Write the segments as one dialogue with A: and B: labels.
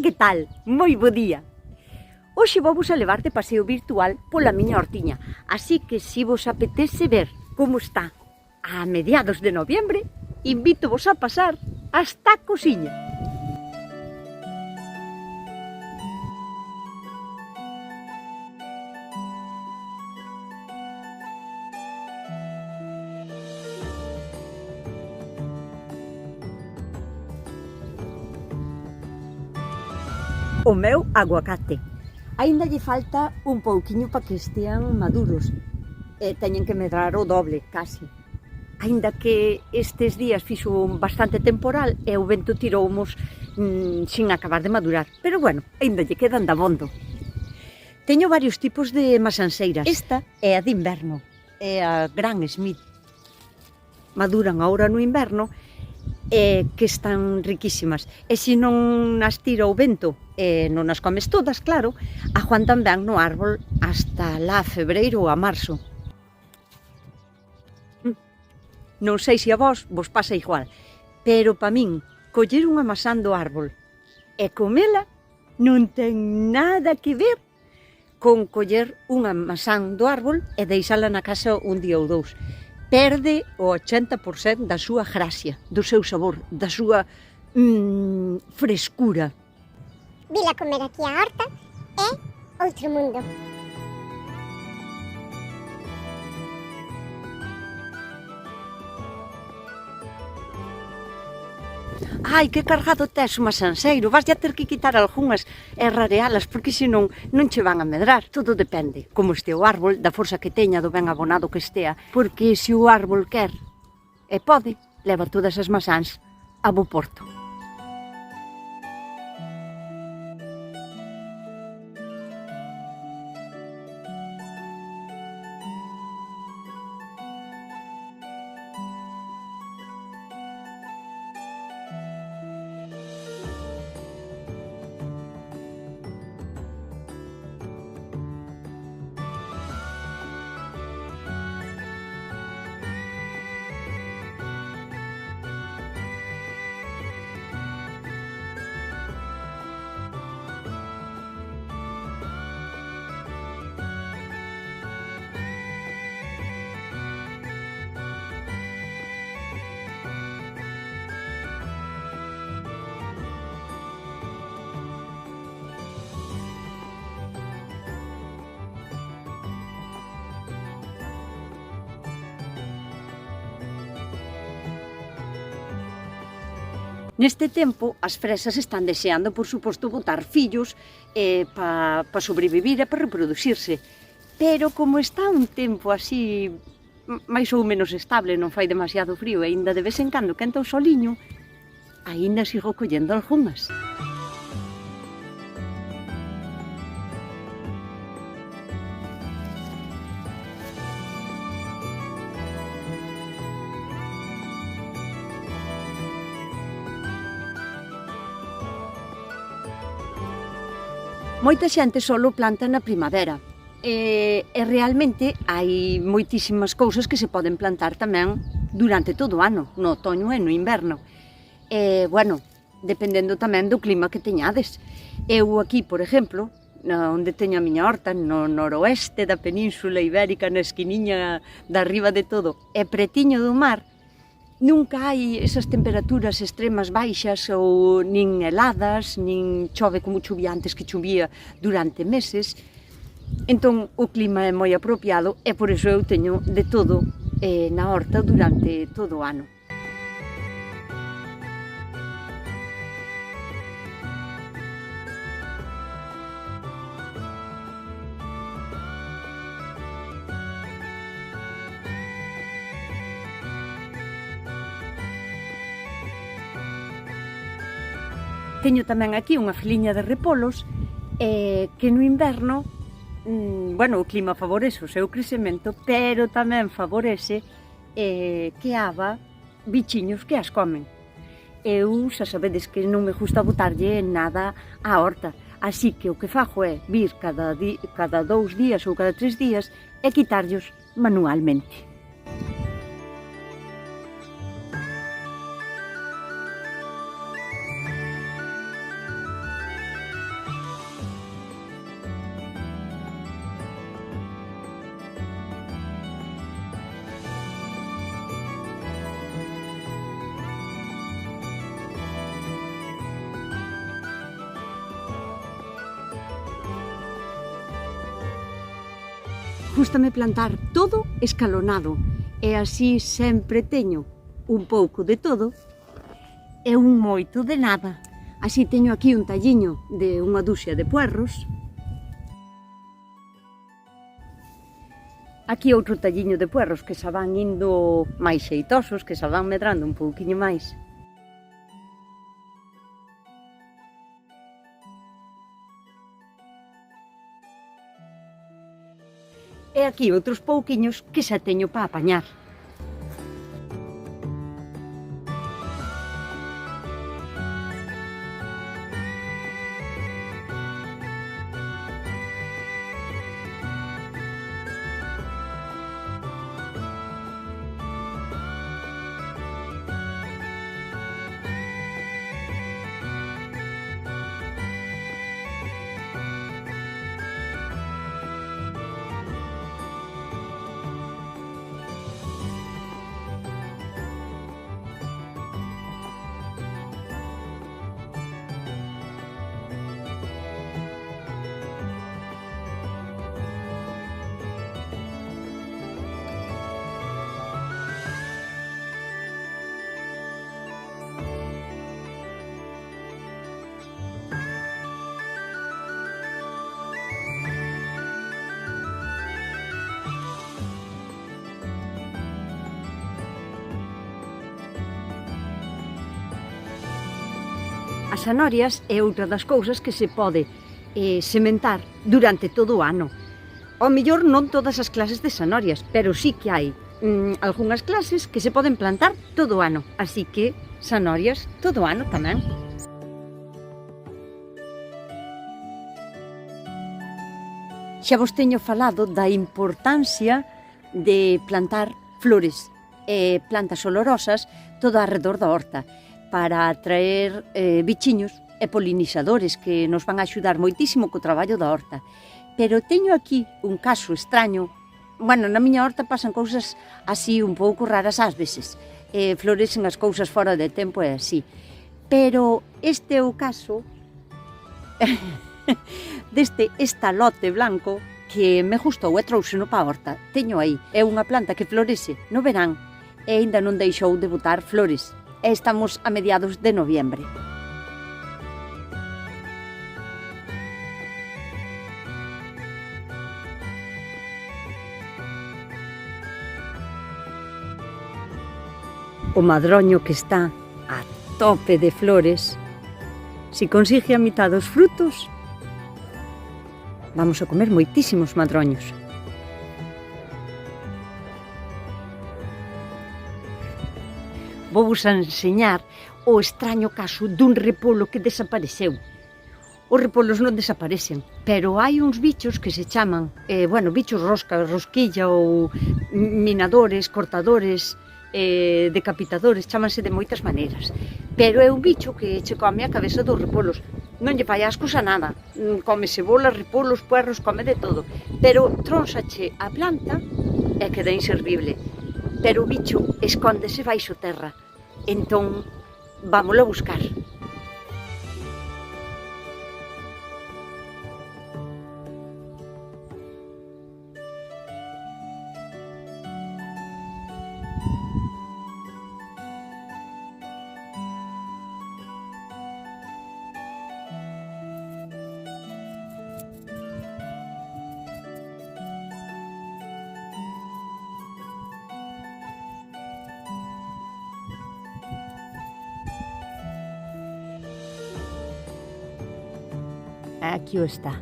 A: que tal? Moi bo día. Hoxe vamos a levar de paseo virtual pola miña hortiña, así que se vos apetece ver como está a mediados de noviembre, invítovos a pasar hasta a cociña. O meu aguacate. Aínda lle falta un pouquiño para que estean maduros. Teñen que medrar o doble, casi. Aínda que estes días fixo bastante temporal e o vento tiroumos sin acabar de madurar. Pero bueno, aínda lle quedan dabondo. Teño varios tipos de masanseiras. Esta é a de inverno, é a Gran Smith. Maduran agora no inverno que están riquísimas. E se non as tira o vento e non as comes todas, claro, aguantan ben no árbol hasta lá febreiro ou a marzo. Non sei se a vos pasa igual, pero pa min, coller unha masán do árbol e comela non ten nada que ver con coller unha masán do árbol e deixala na casa un día ou dous. Perde o 80% da súa gracia, do seu sabor, da súa frescura.
B: Vila comer aquí a horta é outro mundo.
A: Ai, que cargado tes o masanseiro, vas a ter que quitar algunhas e rarealas, porque senón non che van a medrar. Todo depende, como este o árbol, da forza que teña, do ben abonado que estea, porque se o árbol quer e pode, leva todas as masáns a bo porto. Neste tempo, as fresas están deseando, por suposto, botar fillos para sobrevivir e para reproducirse. Pero como está un tempo así, máis ou menos estable, non fai demasiado frío e aínda de vez en cando quenta o soliño, aínda sigo collendo algunhas. Moita xente só o planta na primavera e realmente hai moitísimas cousas que se poden plantar tamén durante todo o ano, no otoño e no inverno. Bueno, dependendo tamén do clima que teñades. Eu aquí, por exemplo, onde teño a miña horta, no noroeste da Península Ibérica, na esquiniña da riba de todo, e pretiño do mar, nunca hai esas temperaturas extremas baixas ou nin heladas, nin chove como chovía antes, que chovía durante meses. Entón o clima é moi apropiado e por iso eu teño de todo na horta durante todo o ano. Teño tamén aquí unha filiña de repolos que no inverno, bueno, o clima favorece o seu crecemento, pero tamén favorece que haga bichiños que as comen. Eu xa sabedes que non me gusta botarlle nada á horta, así que o que fago é vir cada 2 días ou cada 3 días e quitarllos manualmente. Gústame plantar todo escalonado e así sempre teño un pouco de todo e un moito de nada. Así teño aquí un talliño de unha ducia de puerros. Aquí outro talliño de puerros que xa van indo máis xeitosos, que xa van medrando un pouquiño máis. E aquí outros pouquiños que xa teño para apañar. As sanorias é outra das cousas que se pode sementar durante todo o ano. Ao mellor non todas as clases de sanorias, pero sí que hai algunhas clases que se poden plantar todo o ano, así que sanorias todo o ano tamén. Xa vos teño falado da importancia de plantar flores e plantas olorosas todo arredor da horta para atraer bichiños e polinizadores que nos van a axudar moitísimo co traballo da horta. Pero teño aquí un caso extraño. Bueno, na miña horta pasan cousas así un pouco raras ás veces. Florecen as cousas fora de tempo e así. Pero este é o caso deste estalote blanco que me gustou e trouxeno pa horta. Teño aí, é unha planta que florece no verán e aínda non deixou de botar flores. E estamos a mediados de noviembre. O madroño que está a tope de flores, si consigue a mitad dos frutos, vamos a comer moitísimos madroños. Vou vos enseñar o extraño caso dun repolo que desapareceu. Os repolos non desaparecen, pero hai uns bichos que se chaman, bichos rosca, rosquilla ou minadores, cortadores, decapitadores, chámanse de moitas maneiras. Pero é un bicho que che come a cabeza dos repolos. Non lle fai ascos a nada, come cebolas, repolos, puerros, come de todo. Pero trónsache a planta e queda inservible. Pero o bicho escóndese baixo terra. Entón, vámolo a buscar. Aquí o está.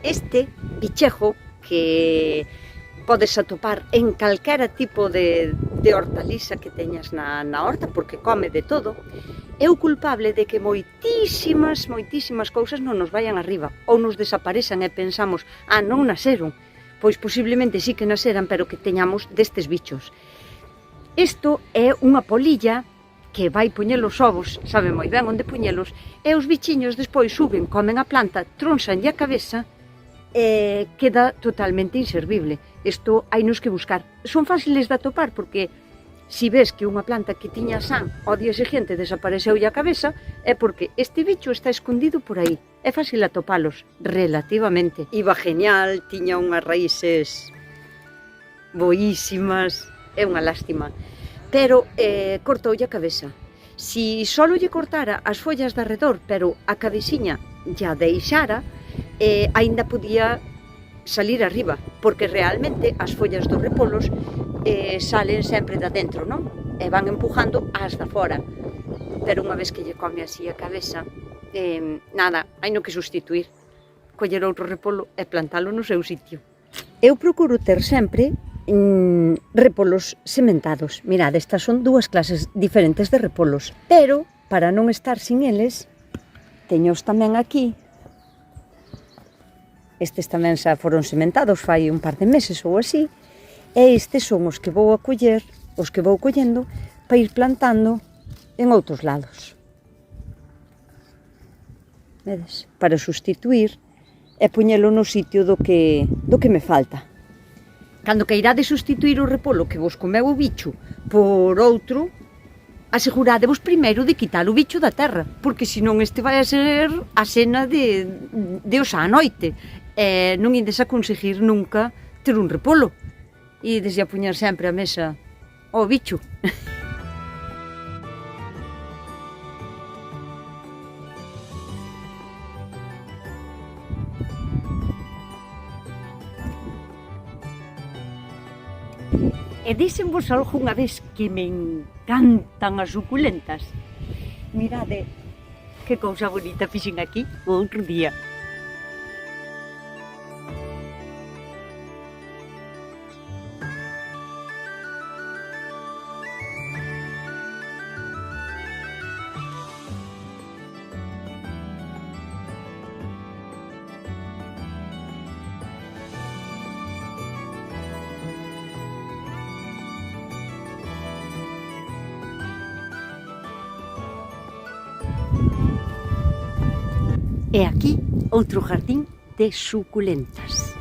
A: Este bichejo que podes atopar en calquera tipo de hortaliza que teñas na horta, porque come de todo, é o culpable de que moitísimas cousas non nos vayan arriba ou nos desaparezan e pensamos, non naceron. Pois posiblemente sí que naceran, pero que teñamos destes bichos. Isto é unha polilla que vai poñer os ovos, sabe moi ben onde poñelos, e os bichiños despois suben, comen a planta, tronsanlle a cabeza e queda totalmente inservible. Isto hai nos que buscar. Son fáciles de atopar porque Si ves que unha planta que tiña san ao día seguinte desapareceulle a cabeza, é porque este bicho está escondido por aí. É fácil atopalos, relativamente. Iba genial, tiña unhas raíces boísimas, é unha lástima. Pero cortoulle a cabeza. Si solo lle cortara as follas de arredor, pero a cabeciña ya deixara, aínda podía salir arriba, porque realmente as follas dos repolos salen sempre de dentro, non? E van empujando as da fora. Pero unha vez que lle come así a cabeza, nada, hai no que sustituir. Coller outro repolo e plantalo no seu sitio. Eu procuro ter sempre repolos sementados. Mirad, estas son dúas clases diferentes de repolos, pero para non estar sin eles, teños tamén aquí. Estes tamén xa foron sementados fai un par de meses ou así, e estes son os que vou a coller, os que vou collendo, para ir plantando en outros lados. Vedes? Para sustituir e poñelo no sitio do que me falta. Cando queirades sustituir o repolo que vos comeu o bicho por outro, asegurádevos primeiro de quitar o bicho da terra, porque senón este vai a ser a cena de hoxe á noite. Non ides a conseguir nunca ter un repolo. Ides a poñer sempre a mesa ao bicho. E díxenvos algunha vez que me encantan as suculentas. Mirade que cousa bonita fixen aquí o outro día. E aquí outro jardín de suculentas.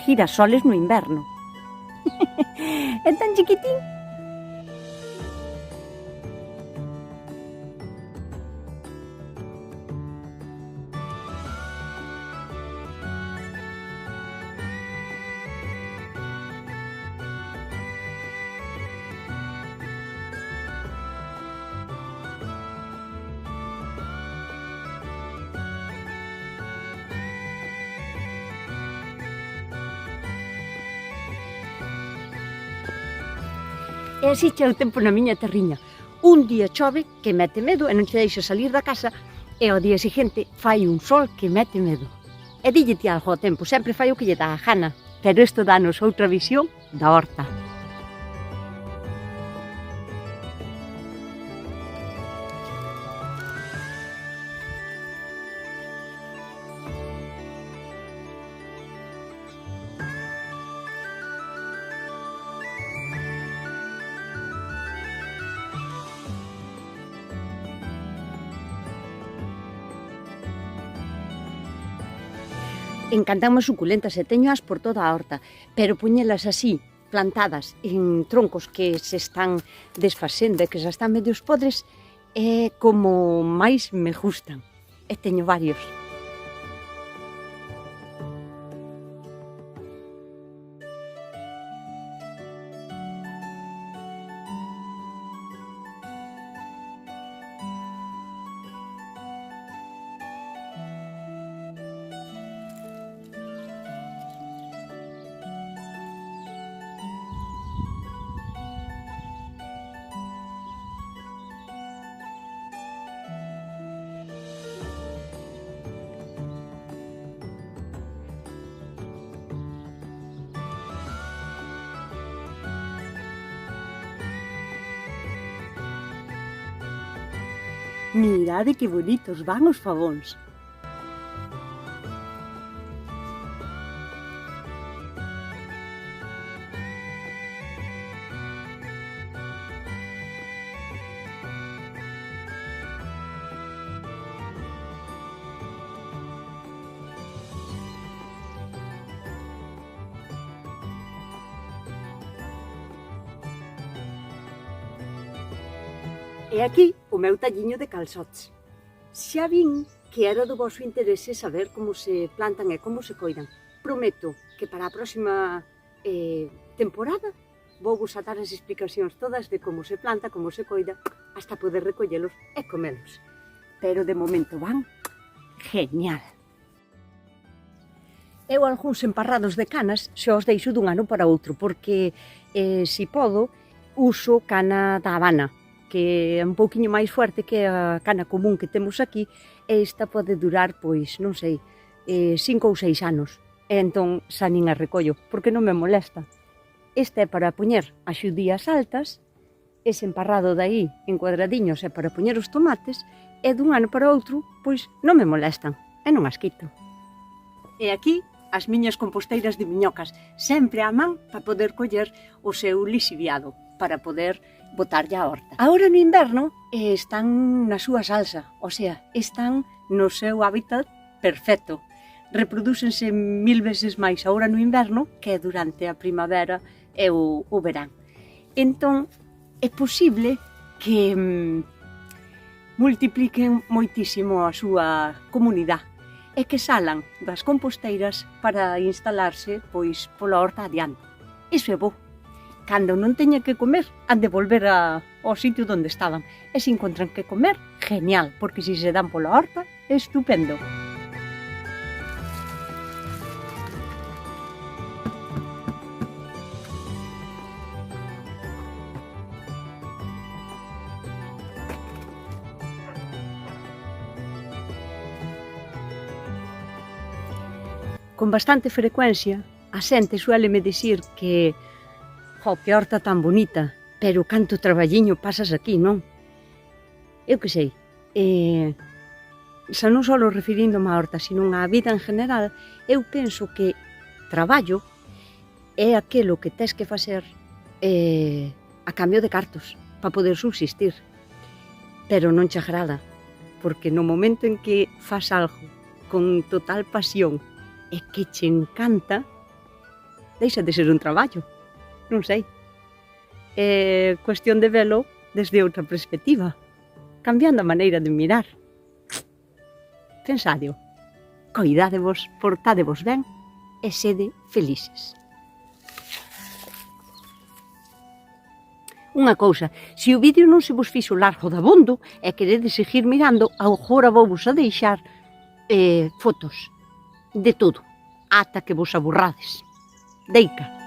A: Girasoles no inverno. É tan chiquitín. E así che o tempo na miña terriña. Un día chove que mete medo e non che deixa salir da casa, e ao día seguinte fai un sol que mete medo. E dille ti algo ao tempo, sempre fai o que lle dá a gana, pero isto danos outra visión da horta. Encantanme as suculentas e teñoas por toda a horta, pero poñelas así, plantadas en troncos que se están desfasendo e que xa están medios podres, é como máis me gustan. E teño varios. Mirade que bonitos van os fabóns. E aquí o meu talliño de calzots. Xa vin que era do vosso interese saber como se plantan e como se coidan. Prometo que para a próxima temporada vou vos a dar as explicacións todas de como se planta, como se coida, hasta poder recollelos e comelos. Pero de momento van genial. Eu algúns emparrados de canas xa os deixo dun ano para outro, porque, se podo, uso cana da Habana, que é un pouquiño máis fuerte que a cana común que temos aquí, e esta pode durar, pois, non sei, 5 ou 6 anos. E entón xa nin a recollo, porque non me molesta. Esta é para poñer as xudías altas, ese emparrado dai en cuadradiños é para poñer os tomates, e dun ano para outro, pois, non me molestan, e non as quito. E aquí, as miñas composteiras de miñocas, sempre a man para poder coller o seu lixiviado, para poder botarlle a horta. Agora no inverno están na súa salsa, o sea, están no seu hábitat perfecto. Reprodúcense 1000 veces máis agora no inverno que durante a primavera e o verán. Entón, é posible que multipliquen moitísimo a súa comunidade e que salan das composteiras para instalarse, pois, pola horta adiante. Iso é bo. Cando non teñen que comer, han de volver ao sitio onde estaban. E se encontran que comer, genial, porque se se dan pola horta, é estupendo. Con bastante frecuencia, a xente suéleme dicir que que horta tan bonita, pero canto traballiño pasas aquí, non? Eu que sei, xa non só referindo-me á horta, sino á vida en general, eu penso que traballo é aquilo que tes que facer a cambio de cartos, para poder subsistir. Pero non che agrada, porque no momento en que fas algo con total pasión e que che encanta, deixa de ser un traballo. Non sei, é cuestión de velo desde outra perspectiva, cambiando a maneira de mirar. Pensadio, coidádevos, portádevos ben e sede felices. Unha cousa, se o vídeo non se vos fixo largo dabondo e queredes seguir mirando, agora vou vos a deixar fotos de todo, ata que vos aburrades. Deica.